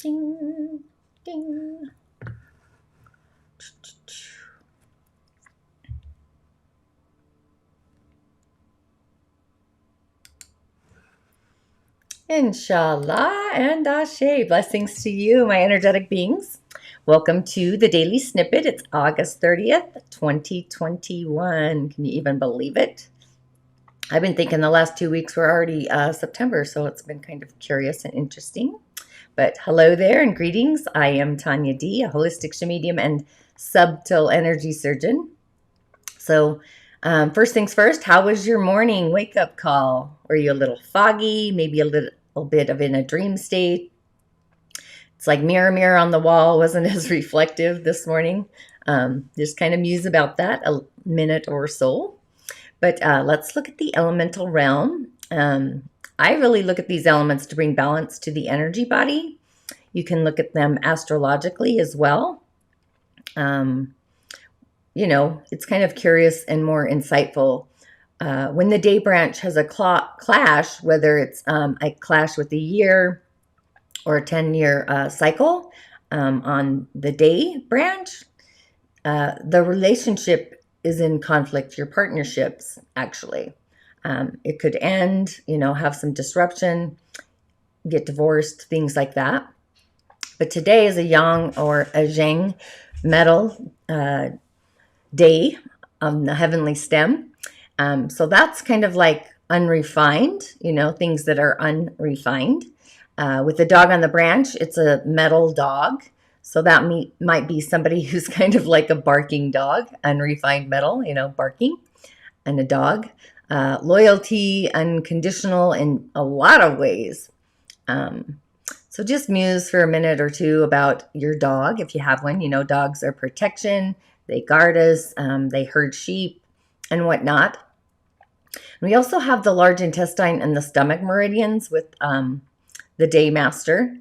Ding, ding. InShalla and Ashe. Blessings to you, my energetic beings. Welcome to the Daily Snippet. It's August 30th, 2021. Can you even believe it? I've been thinking the last 2 weeks were already September, so it's been kind of curious and interesting. But hello there and greetings. I am Tonya D, a holistic Sha'Medium and subtle energy surgeon. So first things first, how was your morning wake-up call? Were you a little foggy, maybe a little bit of in a dream state? It's like mirror, mirror on the wall wasn't as reflective this morning. Just kind of muse about that a minute or so. But let's look at the elemental realm. I really look at these elements to bring balance to the energy body. You can look at them astrologically as well. You know, it's kind of curious and more insightful. When the day branch has a clash, whether it's a clash with the year or a 10-year cycle on the day branch, the relationship is in conflict, your partnerships, actually. It could end, you know, have some disruption, get divorced, things like that. But today is a yang or a Geng metal day on the heavenly stem. So that's kind of like unrefined, you know, things that are unrefined. With the dog on the branch, it's a metal dog. So that might be somebody who's kind of like a barking dog, unrefined metal, you know, barking, and a dog. Loyalty, unconditional in a lot of ways. So just muse for a minute or two about your dog. If you have one, you know, dogs are protection. They guard us. They herd sheep and whatnot. We also have the large intestine and the stomach meridians with the day master.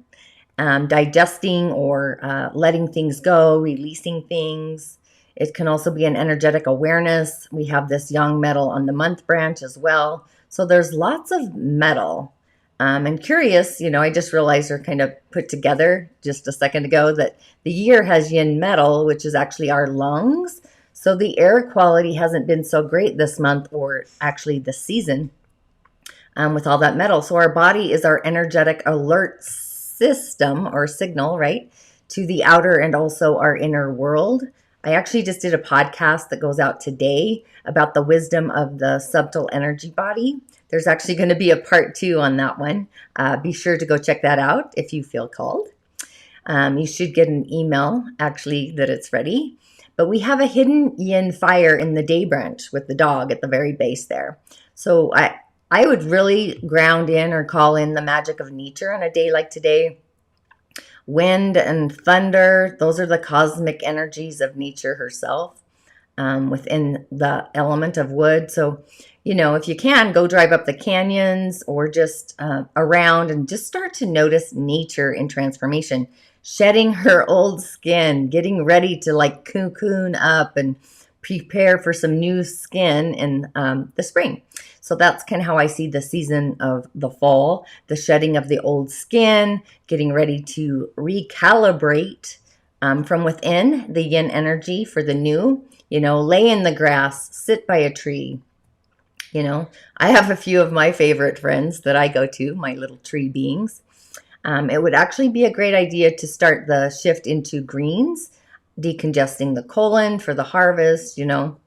Digesting or letting things go, releasing things. It can also be an energetic awareness. We have this yang metal on the month branch as well. So there's lots of metal. And curious, you know, I just realized they're kind of put together just a second ago that the year has yin metal, which is actually our lungs. So the air quality hasn't been so great this month, or actually this season, with all that metal. So our body is our energetic alert system or signal, right, to the outer and also our inner world. I actually just did a podcast that goes out today about the wisdom of the subtle energy body. There's actually going to be a part 2 on that one. Be sure to go check that out if you feel called. You should get an email actually that it's ready. But we have a hidden yin fire in the day branch with the dog at the very base there. So I would really ground in or call in the magic of nature on a day like today. Wind and thunder, those are the cosmic energies of nature herself within the element of wood. So, you know, if you can, go drive up the canyons or just around and just start to notice nature in transformation. Shedding her old skin, getting ready to like cocoon up and prepare for some new skin in the spring. So that's kind of how I see the season of the fall, the shedding of the old skin, getting ready to recalibrate from within the yin energy for the new, you know, lay in the grass, sit by a tree. You know, I have a few of my favorite friends that I go to, my little tree beings. It would actually be a great idea to start the shift into greens, decongesting the colon for the harvest, you know.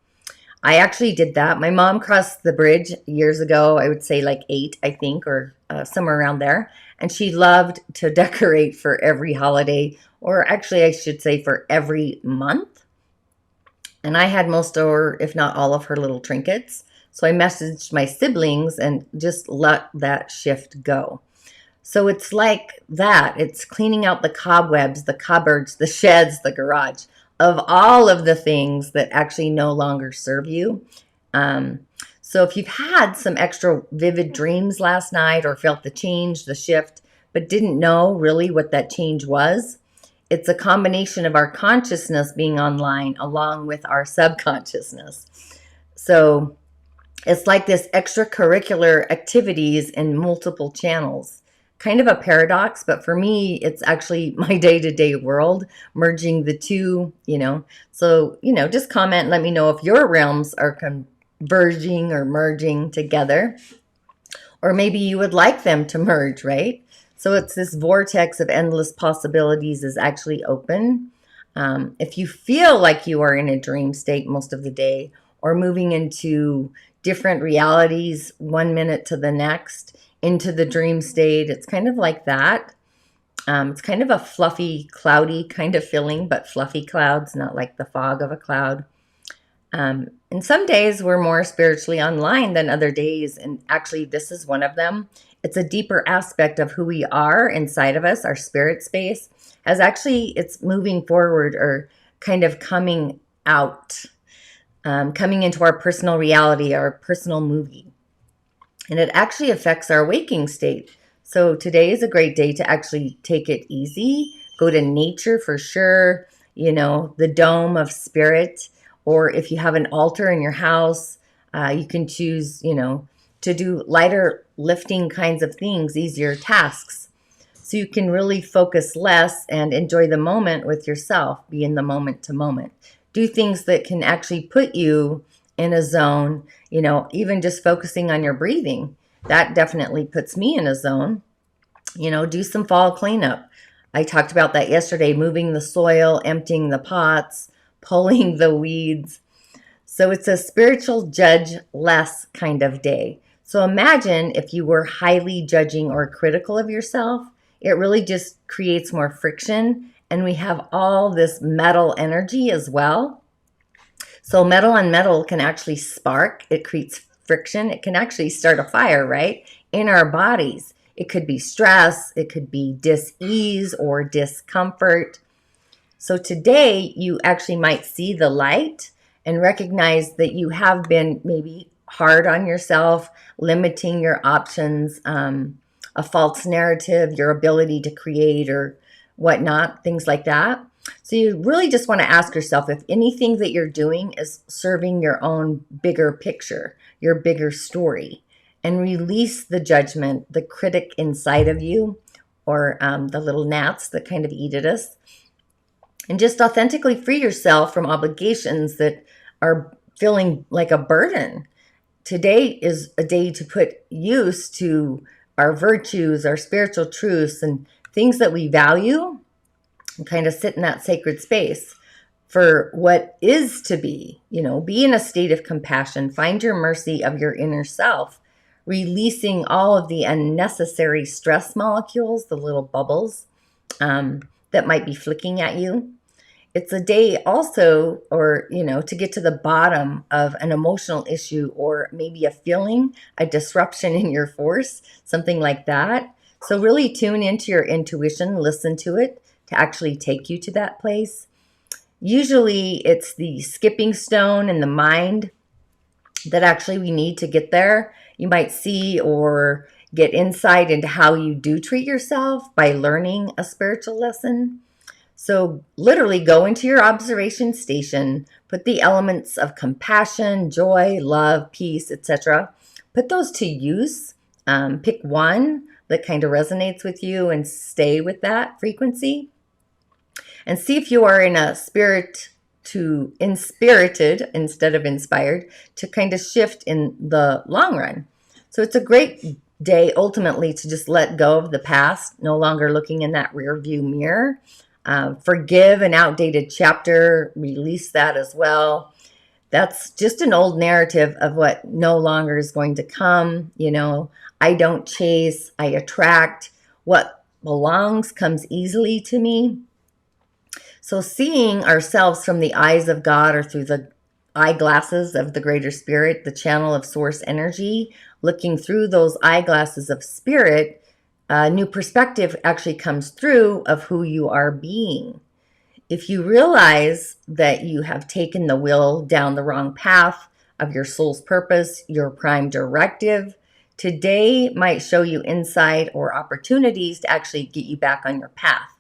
I actually did that. My mom crossed the bridge years ago, I would say like 8, I think, or somewhere around there. And she loved to decorate for every holiday, or actually I should say for every month. And I had most or if not all of her little trinkets. So I messaged my siblings and just let that shift go. So it's like that. It's cleaning out the cobwebs, the cupboards, the sheds, the garage of all of the things that actually no longer serve you. So if you've had some extra vivid dreams last night or felt the change, the shift, but didn't know really what that change was, it's a combination of our consciousness being online along with our subconsciousness. So It's like this extracurricular activities in multiple channels. Kind of a paradox, but for me, it's actually my day-to-day world, merging the two, So, just comment, let me know if your realms are converging or merging together, or maybe you would like them to merge, right? So it's this vortex of endless possibilities is actually open. If you feel like you are in a dream state most of the day, or moving into different realities 1 minute to the next into the dream state, it's kind of like that. It's kind of a fluffy, cloudy kind of feeling, but fluffy clouds, not like the fog of a cloud. And some days we're more spiritually online than other days. And actually, this is one of them. It's a deeper aspect of who we are inside of us, our spirit space, as actually it's moving forward or kind of coming out, coming into our personal reality, our personal movie. And it actually affects our waking state. So today is a great day to actually take it easy, go to nature for sure, the dome of spirit. Or if you have an altar in your house, you can choose, to do lighter lifting kinds of things, easier tasks. So you can really focus less and enjoy the moment with yourself, be in the moment to moment. Do things that can actually put you in a zone, even just focusing on your breathing. That definitely puts me in a zone. Do some fall cleanup. I talked about that yesterday, moving the soil, emptying the pots, pulling the weeds. So it's a spiritual judge less kind of day. So imagine if you were highly judging or critical of yourself, it really just creates more friction. And we have all this metal energy as well. So metal on metal can actually spark. It creates friction. It can actually start a fire, right? In our bodies. It could be stress. It could be dis-ease or discomfort. So today you actually might see the light and recognize that you have been maybe hard on yourself, limiting your options, a false narrative, your ability to create or whatnot, things like that. So you really just want to ask yourself if anything that you're doing is serving your own bigger picture, your bigger story, and release the judgment, the critic inside of you, or the little gnats that kind of eat at us. And just authentically free yourself from obligations that are feeling like a burden. Today is a day to put use to our virtues, our spiritual truths, and things that we value, and kind of sit in that sacred space for what is to be. Be in a state of compassion. Find your mercy of your inner self, releasing all of the unnecessary stress molecules, the little bubbles that might be flicking at you. It's a day also, or, to get to the bottom of an emotional issue or maybe a feeling, a disruption in your force, something like that. So really tune into your intuition, listen to it to actually take you to that place. Usually it's the skipping stone in the mind that actually we need to get there. You might see or get insight into how you do treat yourself by learning a spiritual lesson. So literally go into your observation station, put the elements of compassion, joy, love, peace, etc. Put those to use. Pick one that kind of resonates with you and stay with that frequency. And see if you are in a spirit to inspirited instead of inspired to kind of shift in the long run. So it's a great day ultimately to just let go of the past, no longer looking in that rear view mirror. Forgive an outdated chapter, release that as well. That's just an old narrative of what no longer is going to come. I don't chase, I attract. What belongs comes easily to me. So seeing ourselves from the eyes of God or through the eyeglasses of the greater spirit, the channel of source energy, looking through those eyeglasses of spirit, a new perspective actually comes through of who you are being. If you realize that you have taken the wheel down the wrong path of your soul's purpose, your prime directive, today might show you insight or opportunities to actually get you back on your path,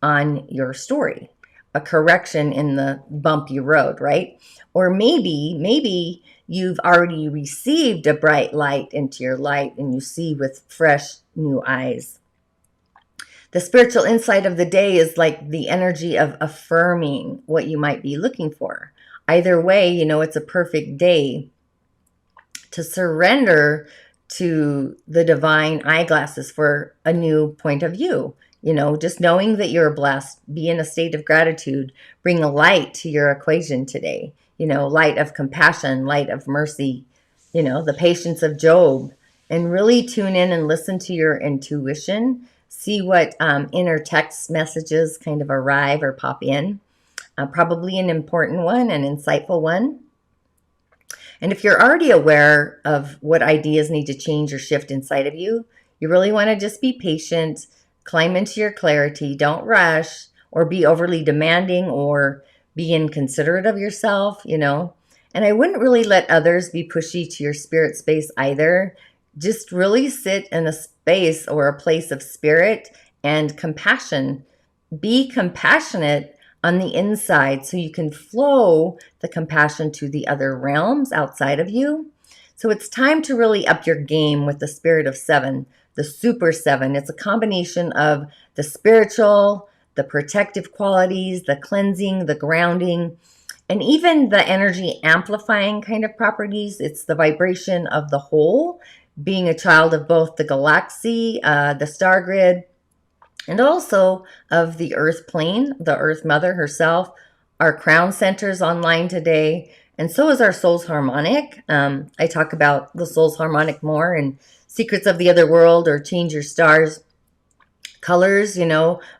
on your story. a correction in the bumpy road, right? Or maybe you've already received a bright light into your light and you see with fresh new eyes. The spiritual insight of the day is like the energy of affirming what you might be looking for. Either way, it's a perfect day to surrender to the divine eyeglasses for a new point of view. Just knowing that you're blessed, be in a state of gratitude, bring a light to your equation today. Light of compassion, light of mercy, the patience of Job, and really tune in and listen to your intuition. See what inner text messages kind of arrive or pop in. Probably an important one, an insightful one. And if you're already aware of what ideas need to change or shift inside of you, you really want to just be patient, climb into your clarity, don't rush or be overly demanding or be inconsiderate of yourself, And I wouldn't really let others be pushy to your spirit space either. Just really sit in a space or a place of spirit and compassion. Be compassionate on the inside so you can flow the compassion to the other realms outside of you. So it's time to really up your game with the spirit of 7, the super 7. It's a combination of the spiritual, the protective qualities, the cleansing, the grounding, and even the energy amplifying kind of properties. It's the vibration of the whole, being a child of both the galaxy, the star grid, and also of the earth plane, the earth mother herself. Our crown centers online today, and so is our Souls Harmonic. I talk about the Souls Harmonic more in Secrets of the Other World or Change Your Stars. Colors,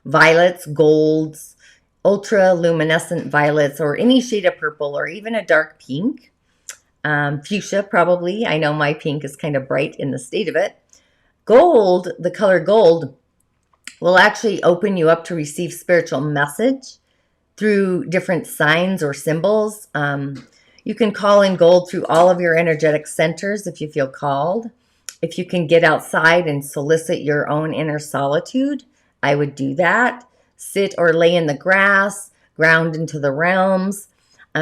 violets, golds, ultra luminescent violets, or any shade of purple, or even a dark pink. Fuchsia, probably. I know my pink is kind of bright in the state of it. Gold, the color gold, will actually open you up to receive spiritual message through different signs or symbols. You can call in gold through all of your energetic centers if you feel called. If you can get outside and solicit your own inner solitude, I would do that. Sit or lay in the grass, ground into the realms.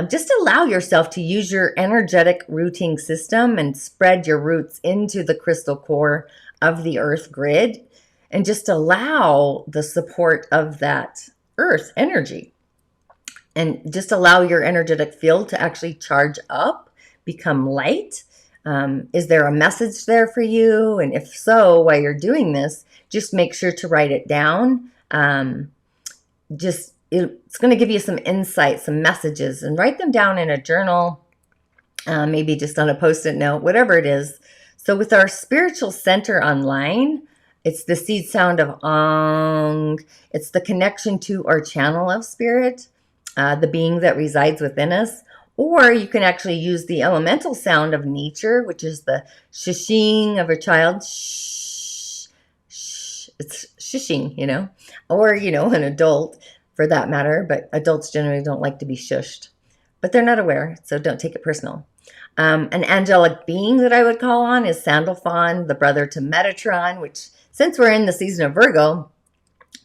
Just allow yourself to use your energetic rooting system and spread your roots into the crystal core of the earth grid. And just allow the support of that earth energy. And just allow your energetic field to actually charge up, become light. Is there a message there for you? And if so, while you're doing this, just make sure to write it down. It's going to give you some insight, some messages, and write them down in a journal, maybe just on a Post-it note, whatever it is. So with our spiritual center online, it's the seed sound of Ong. It's the connection to our channel of spirit, the being that resides within us. Or you can actually use the elemental sound of nature, which is the shushing of a child. Shh, shh. It's shushing, or, an adult for that matter. But adults generally don't like to be shushed. But they're not aware, so don't take it personal. An angelic being that I would call on is Sandalphon, the brother to Metatron, which, since we're in the season of Virgo,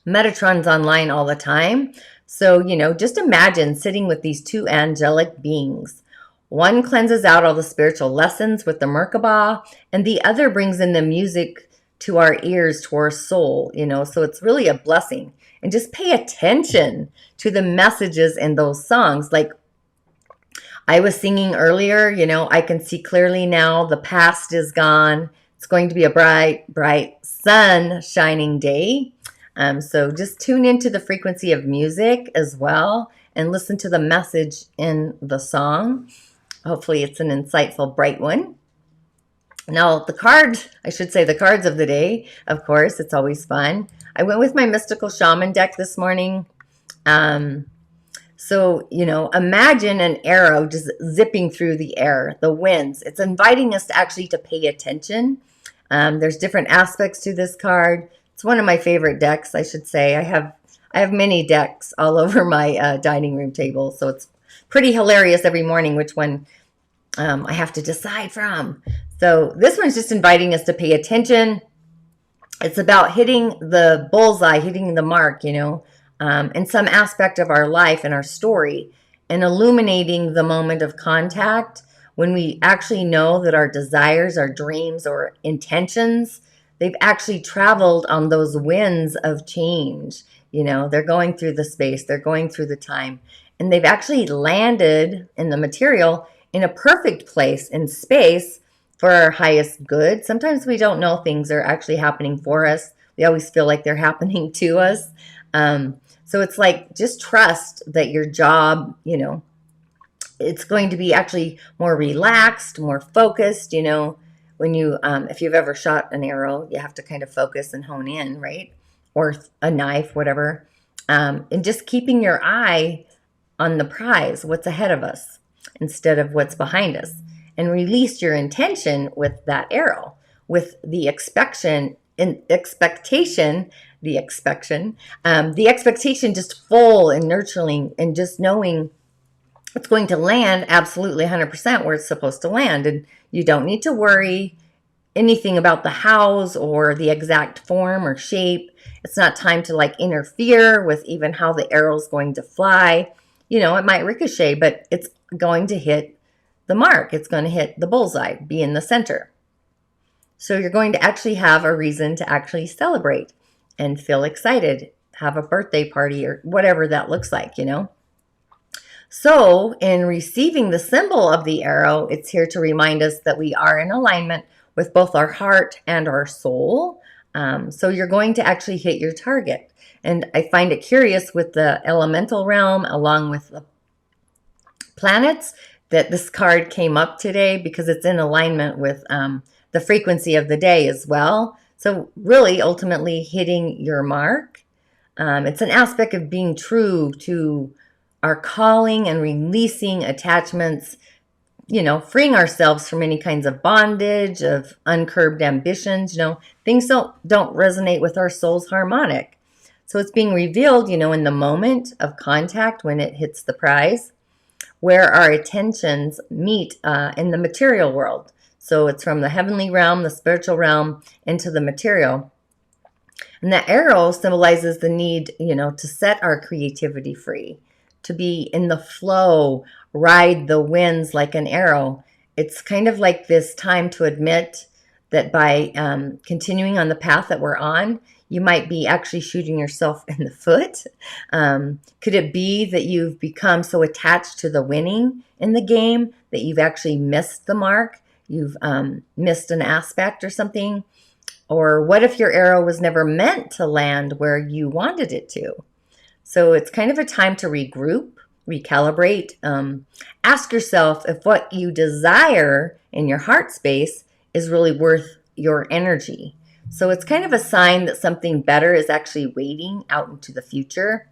Metatron's online all the time. So, just imagine sitting with these two angelic beings. One cleanses out all the spiritual lessons with the Merkaba, and the other brings in the music to our ears, to our soul, so it's really a blessing. And just pay attention to the messages in those songs. Like I was singing earlier, I can see clearly now the past is gone. It's going to be a bright, bright sun shining day. So just tune into the frequency of music as well and listen to the message in the song. Hopefully it's an insightful, bright one. Now the cards of the day, of course, it's always fun. I went with my Mystical Shaman deck this morning. So, imagine an arrow just zipping through the air, the winds. It's inviting us to actually to pay attention. There's different aspects to this card. It's one of my favorite decks, I should say. I have many decks all over my dining room table, so it's pretty hilarious every morning which one I have to decide from. So this one's just inviting us to pay attention. It's about hitting the bullseye, hitting the mark, in some aspect of our life and our story, and illuminating the moment of contact when we actually know that our desires, our dreams, or intentions, they've actually traveled on those winds of change. They're going through the space, they're going through the time, and they've actually landed in the material in a perfect place in space for our highest good. Sometimes we don't know things are actually happening for us. We always feel like they're happening to us. So it's like, just trust that your job, it's going to be actually more relaxed, more focused. When you, if you've ever shot an arrow, you have to kind of focus and hone in, right? Or a knife, whatever. And just keeping your eye on the prize, what's ahead of us, instead of what's behind us. And release your intention with that arrow, with the expectation just full and nurturing, and just knowing it's going to land absolutely 100% where it's supposed to land. And you don't need to worry anything about the house or the exact form or shape. It's not time to like interfere with even how the arrow is going to fly. It might ricochet, but it's going to hit the mark. It's going to hit the bullseye, be in the center. So you're going to actually have a reason to actually celebrate and feel excited, have a birthday party or whatever that looks like, So in receiving the symbol of the arrow, it's here to remind us that we are in alignment with both our heart and our soul. So you're going to actually hit your target. And I find it curious with the elemental realm, along with the planets, that this card came up today because it's in alignment with the frequency of the day as well. So really, ultimately hitting your mark. It's an aspect of being true to our calling and releasing attachments, freeing ourselves from any kinds of bondage, of uncurbed ambitions. Things don't resonate with our soul's harmonic. So it's being revealed, in the moment of contact when it hits the prize, where our attentions meet in the material world. So it's from the heavenly realm, the spiritual realm, into the material. And the arrow symbolizes the need, to set our creativity free, to be in the flow, ride the winds like an arrow. It's kind of like this time to admit that by continuing on the path that we're on, you might be actually shooting yourself in the foot. Could it be that you've become so attached to the winning in the game that you've actually missed the mark? You've missed an aspect or something? Or what if your arrow was never meant to land where you wanted it to? So it's kind of a time to regroup, recalibrate. Ask yourself if what you desire in your heart space is really worth your energy. So it's kind of a sign that something better is actually waiting out into the future.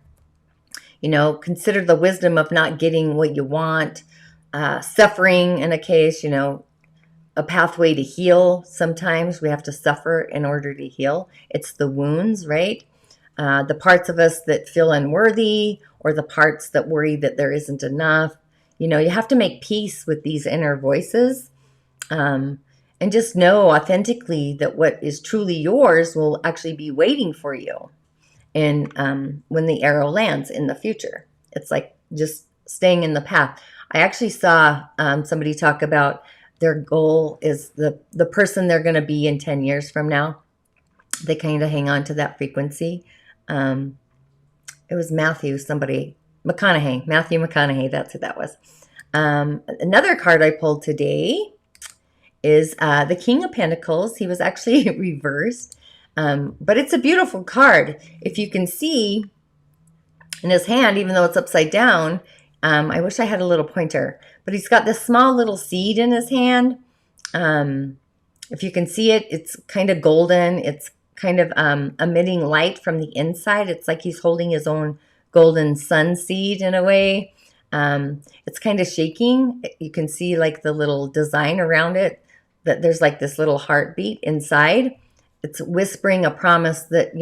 Consider the wisdom of not getting what you want, suffering in a case, a pathway to heal. Sometimes we have to suffer in order to heal. It's the wounds, right? The parts of us that feel unworthy, or the parts that worry that there isn't enough. You have to make peace with these inner voices. And just know authentically that what is truly yours will actually be waiting for you. And when the arrow lands in the future, it's like just staying in the path. I actually saw somebody talk about their goal is the person they're going to be in 10 years from now. They kind of hang on to that frequency. It was Matthew McConaughey. That's who that was. Another card I pulled today is the King of Pentacles. He was actually reversed, but it's a beautiful card. If you can see in his hand, even though it's upside down, I wish I had a little pointer, but he's got this small little seed in his hand. If you can see it, it's kind of golden. It's kind of emitting light from the inside. It's like he's holding his own golden sun seed in a way. It's kind of shaking. You can see like the little design around it, that there's like this little heartbeat inside. It's whispering a promise that,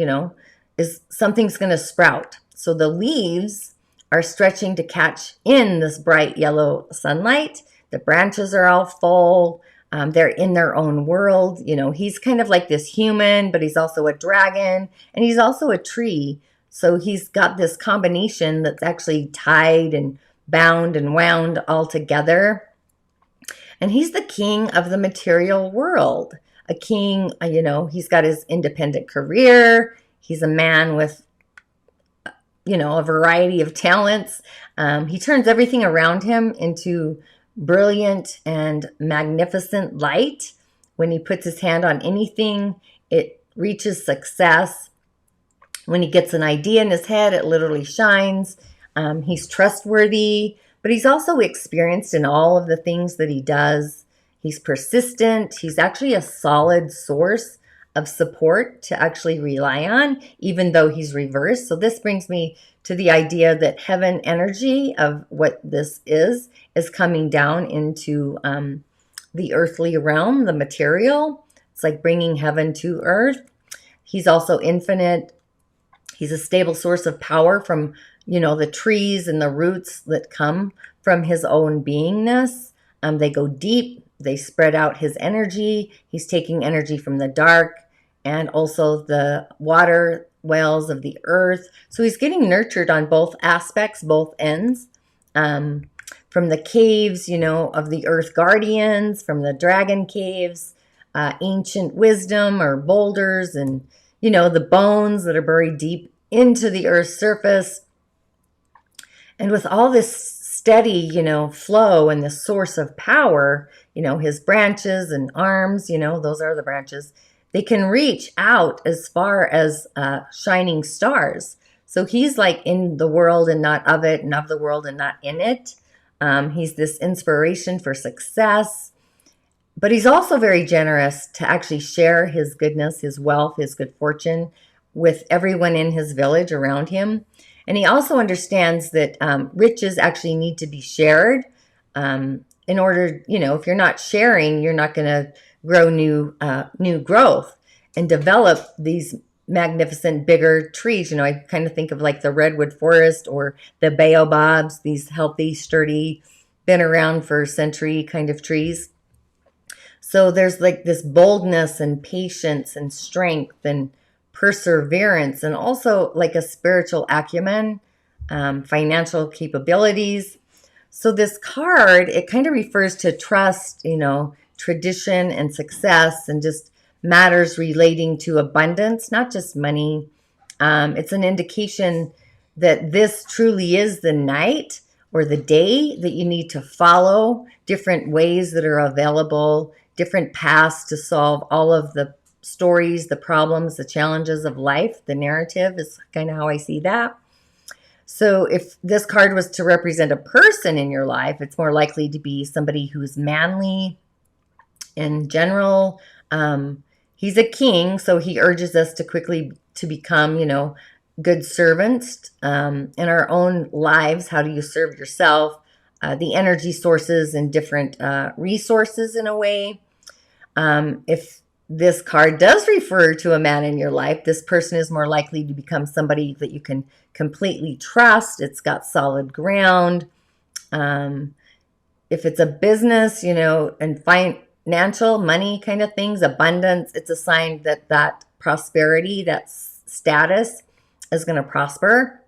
is something's going to sprout. So the leaves are stretching to catch in this bright yellow sunlight. The branches are all full. They're in their own world. He's kind of like this human, but he's also a dragon, and he's also a tree. So he's got this combination that's actually tied and bound and wound all together. And he's the king of the material world. A king, he's got his independent career. He's a man with, a variety of talents. He turns everything around him into brilliant and magnificent light. When he puts his hand on anything, it reaches success. When he gets an idea in his head, it literally shines. He's trustworthy, but he's also experienced in all of the things that he does. He's persistent. He's actually a solid source of support to actually rely on, even though he's reversed. So this brings me to the idea that heaven energy of what this is coming down into the earthly realm, the material. It's like bringing heaven to earth. He's also infinite. He's a stable source of power from, the trees and the roots that come from his own beingness. They go deep. They spread out his energy. He's taking energy from the dark and also the water wells of the earth. So he's getting nurtured on both aspects, both ends. From the caves, of the earth guardians, from the dragon caves, ancient wisdom or boulders, and, the bones that are buried deep into the earth's surface. And with all this steady, flow and the source of power, his branches and arms, those are the branches, they can reach out as far as shining stars. So he's like in the world and not of it, and of the world and not in it. He's this inspiration for success, but he's also very generous to actually share his goodness, his wealth, his good fortune with everyone in his village around him. And he also understands that riches actually need to be shared in order, if you're not sharing, you're not going to grow new growth and develop these magnificent bigger trees. I kind of think of like the redwood forest or the baobabs, these healthy, sturdy, been around for a century kind of trees. So there's like this boldness and patience and strength and perseverance, and also like a spiritual acumen, financial capabilities. So this card, it kind of refers to trust, tradition and success, and just matters relating to abundance, not just money. It's an indication that this truly is the night or the day that you need to follow different ways that are available, different paths to solve all of the stories, the problems, the challenges of life. The narrative is kind of how I see that. So if this card was to represent a person in your life, it's more likely to be somebody who's manly in general. He's a king, so he urges us to quickly to become, good servants in our own lives. How do you serve yourself? The energy sources and different resources in a way. If this card does refer to a man in your life, this person is more likely to become somebody that you can completely trust. It's got solid ground. If it's a business, and financial, money kind of things, abundance, it's a sign that prosperity, that status is going to prosper.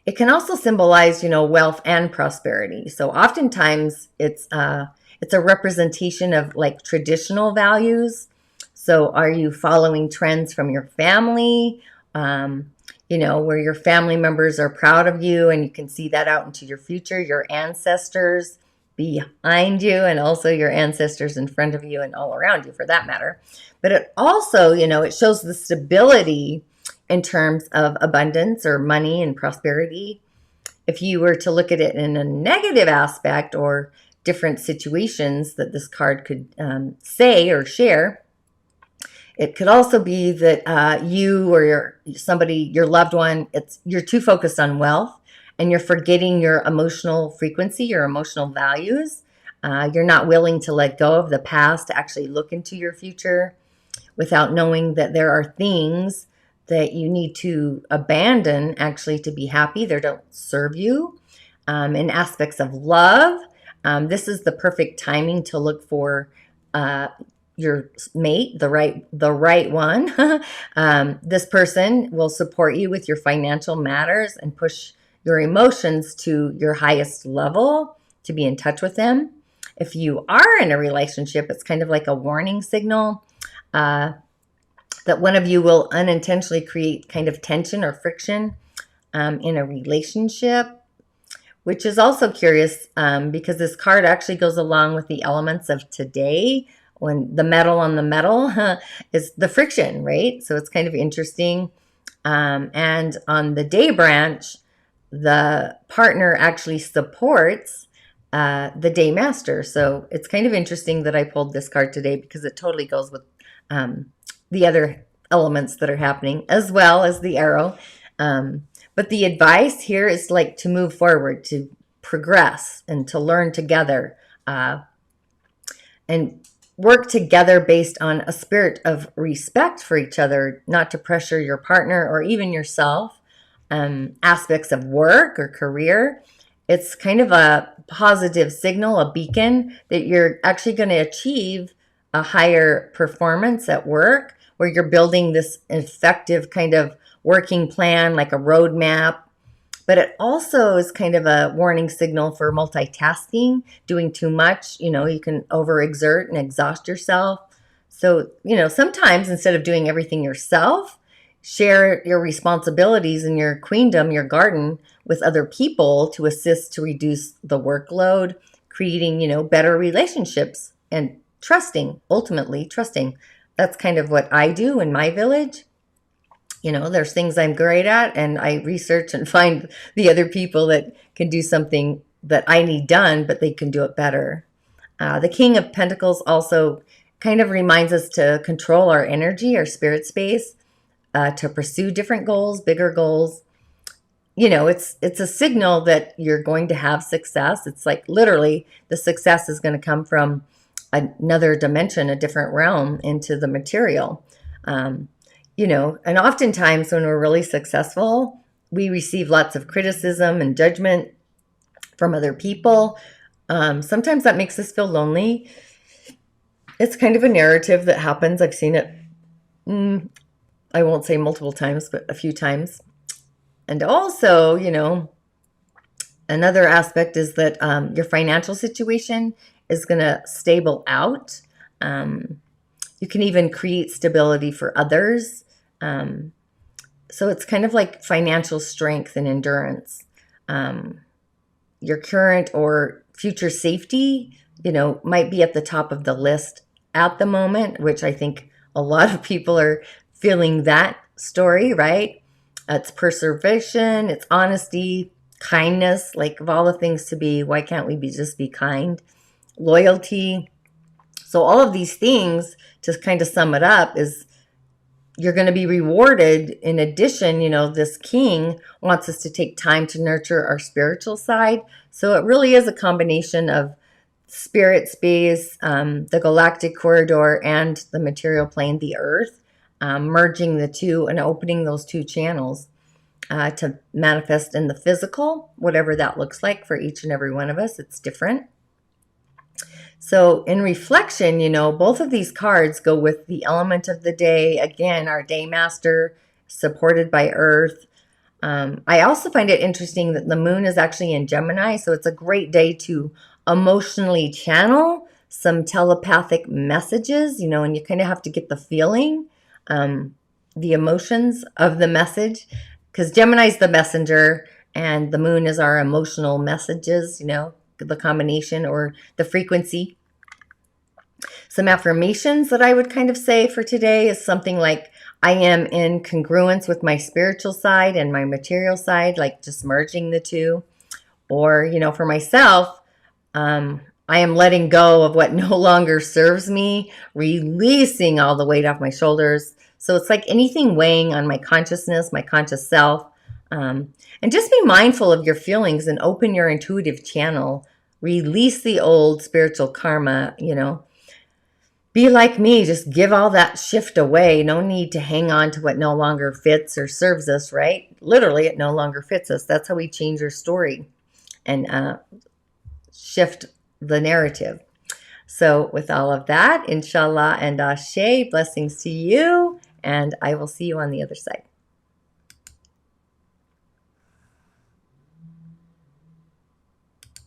It can also symbolize, wealth and prosperity. So oftentimes it's a representation of like traditional values. So are you following trends from your family, where your family members are proud of you and you can see that out into your future, your ancestors behind you, and also your ancestors in front of you and all around you for that matter. But it also, it shows the stability in terms of abundance or money and prosperity. If you were to look at it in a negative aspect or different situations that this card could say or share, it could also be that you or your loved one, you're too focused on wealth and you're forgetting your emotional frequency, your emotional values. You're not willing to let go of the past to actually look into your future without knowing that there are things that you need to abandon actually to be happy. They don't serve you. In aspects of love, this is the perfect timing to look for your mate, the right one. This person will support you with your financial matters and push your emotions to your highest level to be in touch with them. If you are in a relationship, it's kind of like a warning signal that one of you will unintentionally create kind of tension or friction in a relationship, which is also curious because this card actually goes along with the elements of today, when the metal on the metal is the friction, right? So it's kind of interesting. And on the day branch, the partner actually supports the day master. So it's kind of interesting that I pulled this card today because it totally goes with the other elements that are happening, as well as the arrow. But the advice here is like to move forward, to progress, and to learn together, and work together based on a spirit of respect for each other, not to pressure your partner or even yourself. Aspects of work or career, it's kind of a positive signal, a beacon that you're actually going to achieve a higher performance at work, where you're building this effective kind of working plan, like a roadmap. But it also is kind of a warning signal for multitasking, doing too much. You can overexert and exhaust yourself. So, sometimes instead of doing everything yourself, share your responsibilities in your queendom, your garden, with other people to assist to reduce the workload, creating, better relationships and ultimately trusting. That's kind of what I do in my village. There's things I'm great at, and I research and find the other people that can do something that I need done, but they can do it better. The King of Pentacles also kind of reminds us to control our energy, our spirit space, to pursue different goals, bigger goals. It's a signal that you're going to have success. It's like literally the success is going to come from another dimension, a different realm into the material. And oftentimes when we're really successful, we receive lots of criticism and judgment from other people. Sometimes that makes us feel lonely. It's kind of a narrative that happens. I've seen it, I won't say multiple times, but a few times. And also, another aspect is that your financial situation is going to stable out. You can even create stability for others. So it's kind of like financial strength and endurance. Your current or future safety, might be at the top of the list at the moment, which I think a lot of people are feeling that story, right? It's preservation, it's honesty, kindness, like of all the things to be, why can't we just be kind? Loyalty. So all of these things, to kind of sum it up, is you're going to be rewarded. In addition, this king wants us to take time to nurture our spiritual side. So it really is a combination of spirit space, the galactic corridor, and the material plane, the earth, merging the two and opening those two channels to manifest in the physical, whatever that looks like for each and every one of us. It's different. So in reflection, both of these cards go with the element of the day. Again, our day master, supported by Earth. I also find it interesting that the moon is actually in Gemini, so it's a great day to emotionally channel some telepathic messages, and you kind of have to get the feeling, the emotions of the message, because Gemini is the messenger and the moon is our emotional messages, the combination or the frequency. Some affirmations that I would kind of say for today is something like, I am in congruence with my spiritual side and my material side, like just merging the two. Or, for myself, I am letting go of what no longer serves me, releasing all the weight off my shoulders. So it's like anything weighing on my consciousness, my conscious self. And just be mindful of your feelings and open your intuitive channel. Release the old spiritual karma, Be like me, just give all that shift away. No need to hang on to what no longer fits or serves us, right? Literally, it no longer fits us. That's how we change our story and shift the narrative. So with all of that, inshallah and Ashe, blessings to you, and I will see you on the other side.